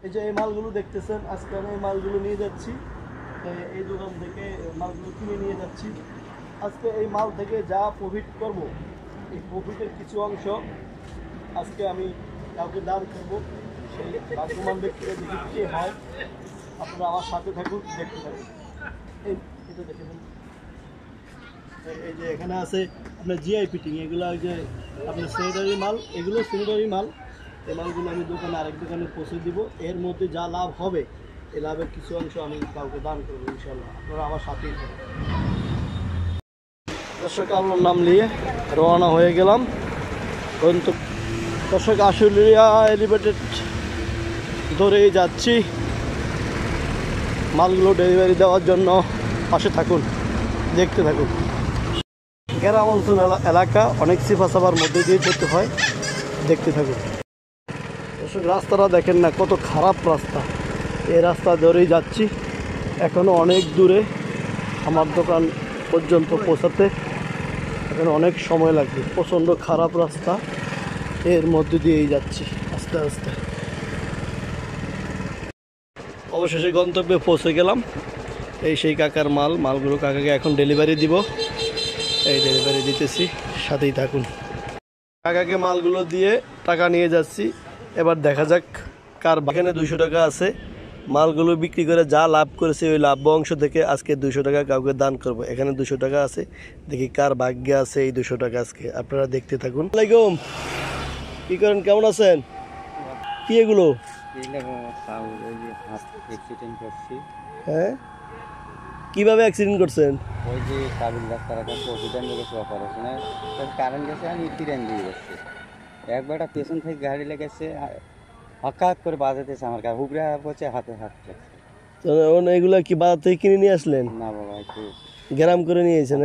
এই যে এই মালগুলো দেখতেছেন, আজকে আমি এই মালগুলো নিয়ে যাচ্ছি এই দোকান থেকে, মালগুলো কিনে নিয়ে যাচ্ছি। আজকে এই মাল থেকে যা প্রফিট করব, এই প্রফিটের কিছু অংশ আজকে আমি কাউকে দান করবো। সেই ভাগ্যবান ব্যক্তিরা দেখি কে হয়, আপনারা আমার সাথে থাকুন, দেখতে থাকুন। এটা দেখে ফেলুন। এই যে এখানে আছে আপনার জিআই ফিটিং, এগুলো যে আপনার স্যানিটারি মাল, এগুলো স্যানিটারি মাল। এই মালগুলো আমি দোকানে আরেক দোকানে পৌঁছে দিব। এর মধ্যে যা লাভ হবে এই লাভের কিছু অংশ আমি কাউকে দান করবো ইনশাল্লাহ, আপনারা আমার সাথেই থাকুন। দর্শক, আল্লাহর নাম নিয়ে রওনা হয়ে গেলাম দর্শক, আশুলিয়া এলিভেটেড ধরেই যাচ্ছি। মালগুলো ডেলিভারি দেওয়ার জন্য পাশে থাকুন, দেখতে থাকুন। গ্রাম অঞ্চল এলাকা, অনেক সিফাসাবার মধ্যে দিয়ে যেতে হয়, দেখতে থাকুন। দর্শক, রাস্তাটা দেখেন না কত খারাপ রাস্তা। এই রাস্তা ধরেই যাচ্ছি, এখনও অনেক দূরে আমার দোকান পর্যন্ত পৌঁছাতে এখন অনেক সময় লাগবে। প্রচণ্ড খারাপ রাস্তা, এর মধ্যে দিয়েই যাচ্ছি আস্তে আস্তে। অবশেষে গন্তব্যে পৌঁছে গেলাম। এই সেই কাকার মালগুলো কাকাকে এখন ডেলিভারি দিব। এই ডেলিভারি দিতেছি, সাথেই থাকুন। কাকাকে মালগুলো দিয়ে টাকা নিয়ে যাচ্ছি। এবার দেখা যাক কার এখানে 200 টাকা আছে। মালগুলো বিক্রি করে যা লাভ করেছে ওই লাভ অংশ থেকে আজকে 200 টাকা কাউকে দান করব। এখানে 200 টাকা আছে, দেখি কার ভাগ্যে আছে এই 200 টাকা আজকে। আপনারা দেখতে থাকুন। আসসালামু আলাইকুম, কি করেন, কেমন আছেন? কি এগুলো? হ্যাঁ, কিভাবে অ্যাক্সিডেন্ট করছেন? ওই যে কাবিল ডাক্তার একটা প্রতিদান লেগেছে অপারেশনে, কারেন্ট গেছে, আমি ট্রেন দিয়ে গেছি। একবারটা পেছন থেকে গাড়ি লেগেছে, হকাত করে বাজাতেছে আমার গায়ে, হুবড়ে পড়ছে, হাতে হাত লাগছে। এগুলো কি বাজার থেকে কিনে নিয়ে আসলেন? না বাবা, একটু গ্রাম করে নিয়েছেন।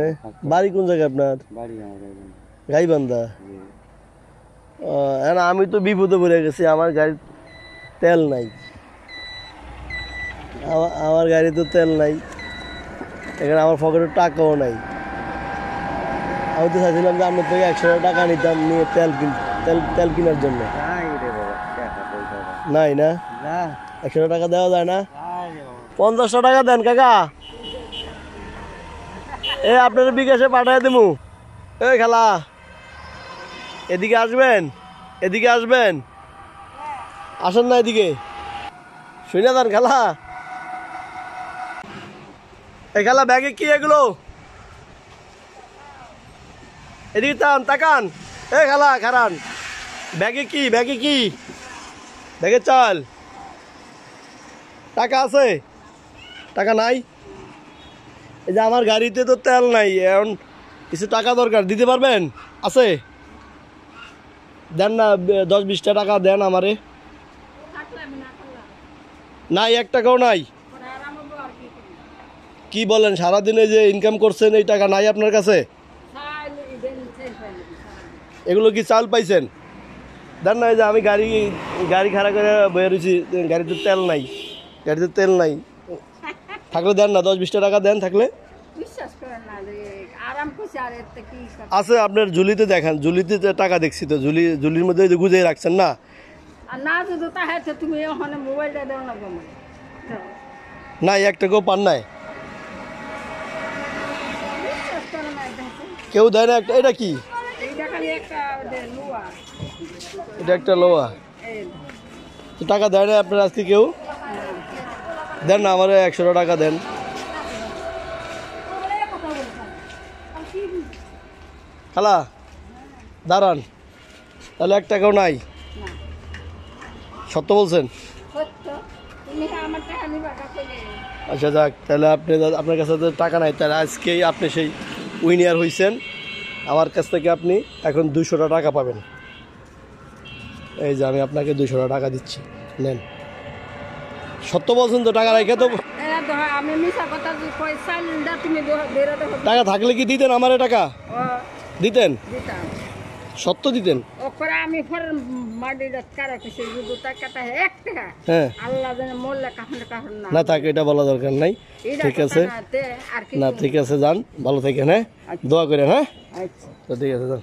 বাড়ি কোন জায়গায় আপনার? বাড়ি আমার গাইবান্ধা। আমি তো বিপদে পড়ে গেছি, আমার গাড়ির তেল নাই। আমার গাড়িতে তেল নাই, এখানে আমার পকেটে টাকাও নাই। আমি তো চাইছিলাম যে আপনার থেকে 100 টাকা নিতাম, নিয়ে তেল কেনার জন্য। নাই না, 100 টাকা দেওয়া যায় না? 50 টাকা দেন কাকা, আপনার বিকাশে পাঠাই দেবো। এই খালা, এদিকে আসবেন, এদিকে আসবেন, আসেন না এদিকে, শুনে দেন খালা। এই খালা, ব্যাগে কি এগুলো? এদিকে তাকান। এই খালা খারান, ব্যাগে কি? ব্যাগে চাল, টাকা আছে? টাকা নাই? এই যে আমার গাড়িতে তো তেল নাই, এখন কিছু টাকা দরকার, দিতে পারবেন? আছে? দেন না, 10-20 টাকা দেন আমারে। নাই, 1 টাকাও নাই? কি বলেন, সারাদিনে যে ইনকাম করছেন এই টাকা নাই আপনার কাছে? এগুলো কি চাল পাইছেন? দেন না, এই যে আমি গাড়ি খাড়া করে বয়ে রয়েছি, গাড়িতে তেল নাই, থাকলে দেন না, 10-20 টাকা দেন থাকলে। আছে আপনার ঝুলিতে, দেখান ঝুলিতে টাকা দেখছি তো, ঝুলির মধ্যে গুজিয়ে রাখছেন না? নাই, 1 টাকাও পান নাই? কেউ দেয় না? এটা কি? এটা একটা লোহা, টাকা দেয় না আপনার আজকে কেউ? দেন না, আমার 100 টাকা দেন। খালা দাঁড়ান, তাহলে 1 টাকাও নাই? সত্য বলছেন? আচ্ছা যাক, তাহলে আপনার কাছে টাকা নাই, তাহলে আজকেই আপনি সেই উইনার হয়েছেন। আমার কাছ থেকে আপনি এখন 200 টাকা পাবেন। এই যে আমি আপনাকে 200 টাকা দিচ্ছি, নেন। সত্য বলছেন তো? টাকা রেখে তো, টাকা থাকলে কি দিতেন আমারে? টাকা দিতেন? সত্য দিতেন? হ্যাঁ, না থাক, এটা বলা দরকার নাই। ঠিক আছে, না ঠিক আছে, যান, ভালো থাকেন। হ্যাঁ, দোয়া করেন। হ্যাঁ, ঠিক আছে, যান।